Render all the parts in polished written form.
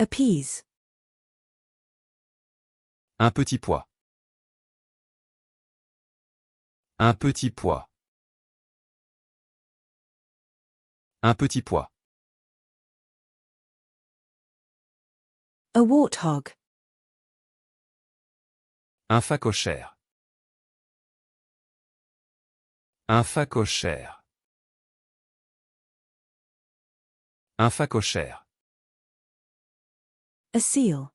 Appease. Un petit pois. Un petit pois. Un petit pois. A warthog. Un phacochère. Un phacochère. Un phacochère. A seal.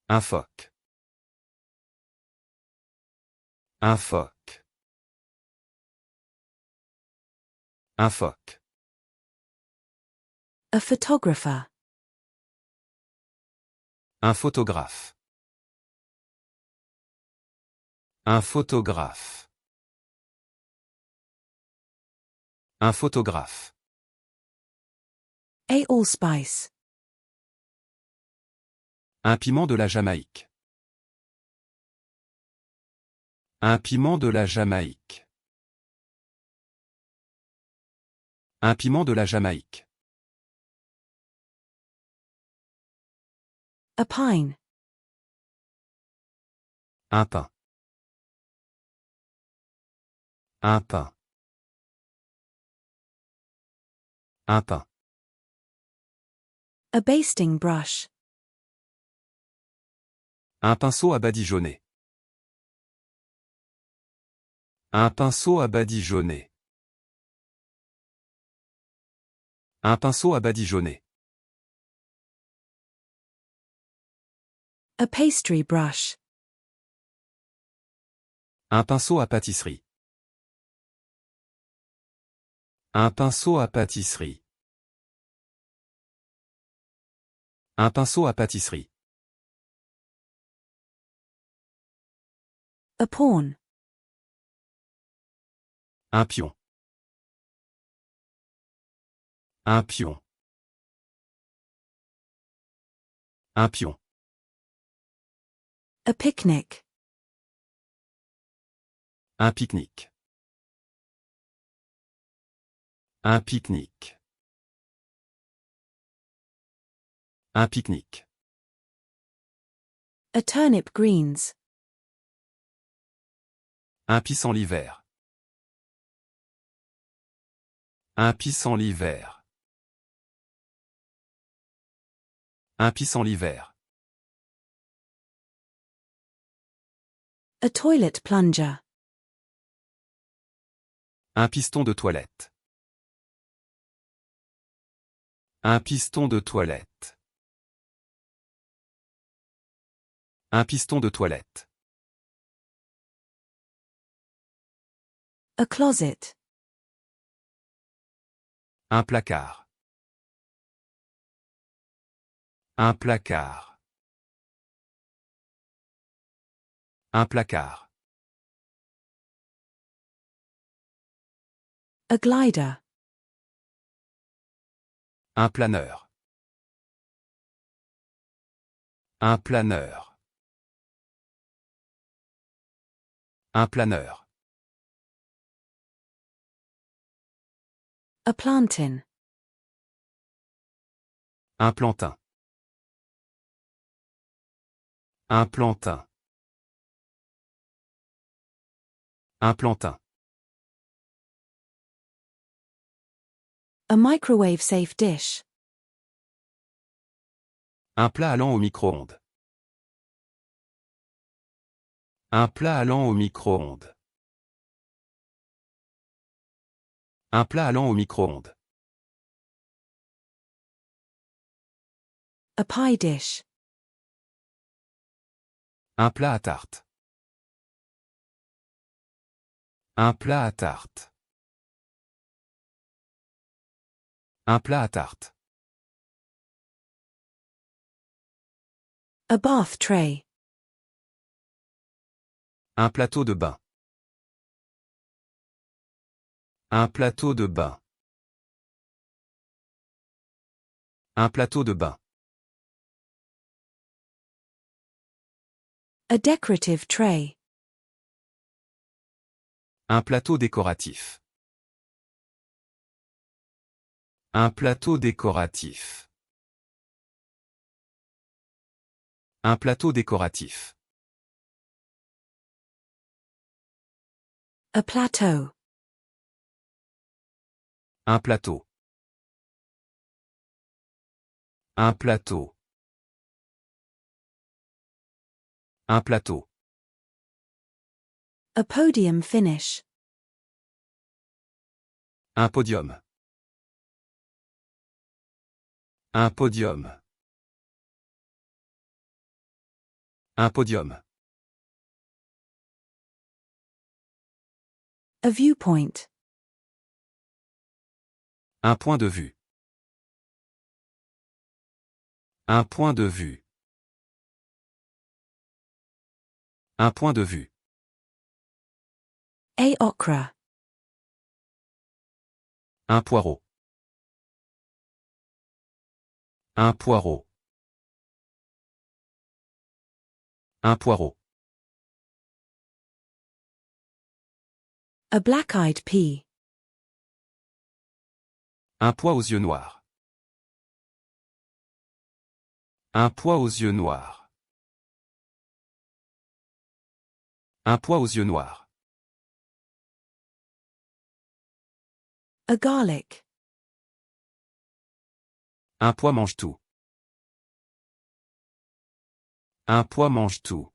Un phoque. Un phoque. Un phoque. A photographer. Un photographe. Un photographe. Un photographe. A allspice. Un piment de la Jamaïque. Un piment de la Jamaïque. Un piment de la Jamaïque. A pine. Un pain. Un pain. Un pain. A basting brush. Un pinceau à badigeonner. Un pinceau à badigeonner. Un pinceau à badigeonner. A pastry brush. Un pinceau à pâtisserie. Un pinceau à pâtisserie. Un pinceau à pâtisserie. A pawn. Un pion. Un pion. Un pion. A picnic. Un pique-nique. Un pique-nique. Un pique-nique. A turnip greens. Un pissenlit-vert. Un pissenlit-vert. Un pissenlit-vert. A toilet plunger. Un piston de toilette. Un piston de toilette. Un piston de toilette. A closet. Un placard. Un placard. Un placard. A glider. Un planeur. Un planeur. Un planeur. A plantain. Un plantain. Un plantain. Un plantain. A microwave safe dish. Un plat allant au micro-ondes. Un plat allant au micro-ondes. Un plat allant au micro-ondes. A pie dish. Un plat à tarte. Un plat à tarte. Un plat à tarte. A bath tray. Un plateau de bain. Un plateau de bain. Un plateau de bain. A decorative tray. Un plateau décoratif. Un plateau décoratif. Un plateau décoratif. A plateau. Un plateau. Un plateau. Un plateau. A podium finish. Un podium. Un podium. Un podium. A viewpoint. Un point de vue. Un point de vue. Un point de vue. A okra. Un poireau. Un poireau. Un poireau. A black-eyed pea. Un pois aux yeux noirs. Un pois aux yeux noirs. Un pois aux yeux noirs. A garlic. Un pois mange tout. Un pois mange tout.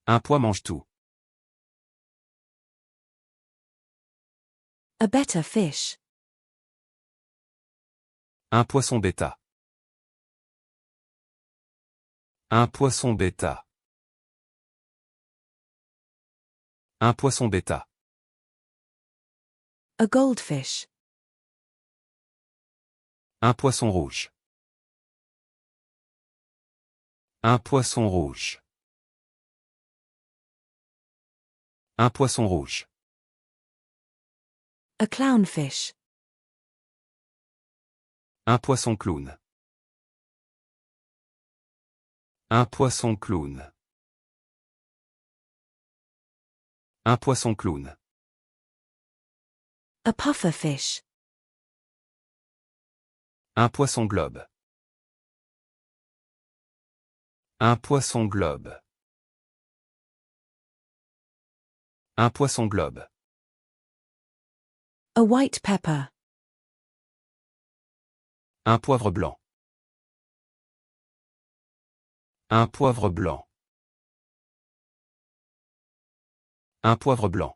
Un pois mange tout. A better fish. Un poisson bêta. Un poisson bêta. Un poisson bêta. A goldfish. Un poisson rouge. Un poisson rouge. Un poisson rouge. A clownfish. Un poisson clown. Un poisson clown. Un poisson clown. A pufferfish. Un poisson globe. Un poisson globe. Un poisson globe. A white pepper. Un poivre blanc. Un poivre blanc. Un poivre blanc.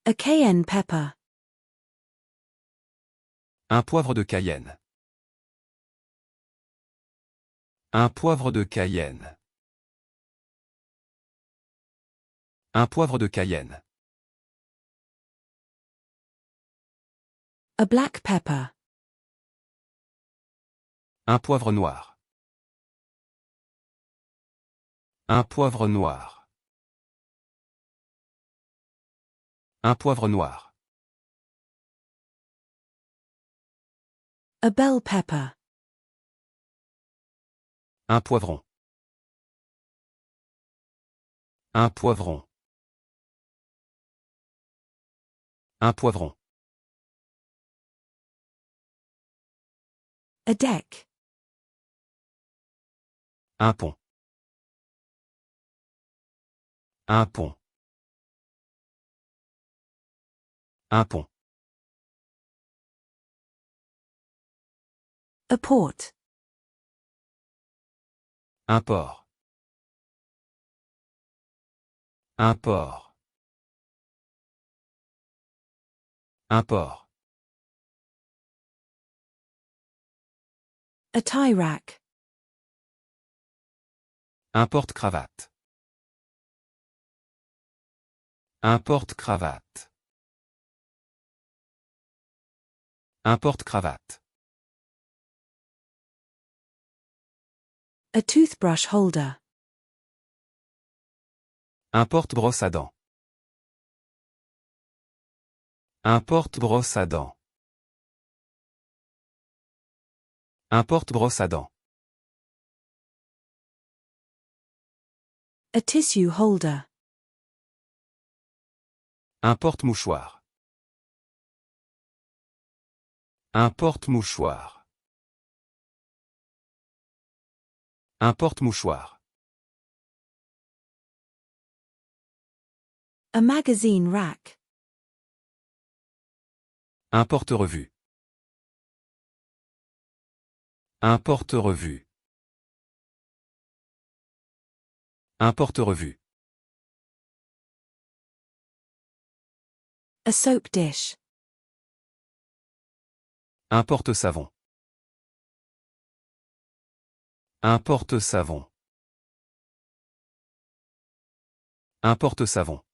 A cayenne pepper. Un poivre de Cayenne. Un poivre de Cayenne. Un poivre de Cayenne. A black pepper. Un poivre noir. Un poivre noir. Un poivre noir. A bell pepper. Un poivron. Un poivron. Un poivron. A deck. Un pont. Un pont. Un pont. A port. Un port. Un port. Un port. A tie rack. Un porte-cravate. Un porte-cravate. Un porte-cravate. A toothbrush holder. Un porte-brosse à dents. Un porte-brosse à dents. Un porte-brosse à dents. A tissue holder. Un porte-mouchoir. Un porte-mouchoir. Un porte-mouchoir. A magazine rack. Un porte-revue. Un porte-revue. Un porte-revue. A soap dish. Un porte-savon. Un porte-savon. Un porte-savon.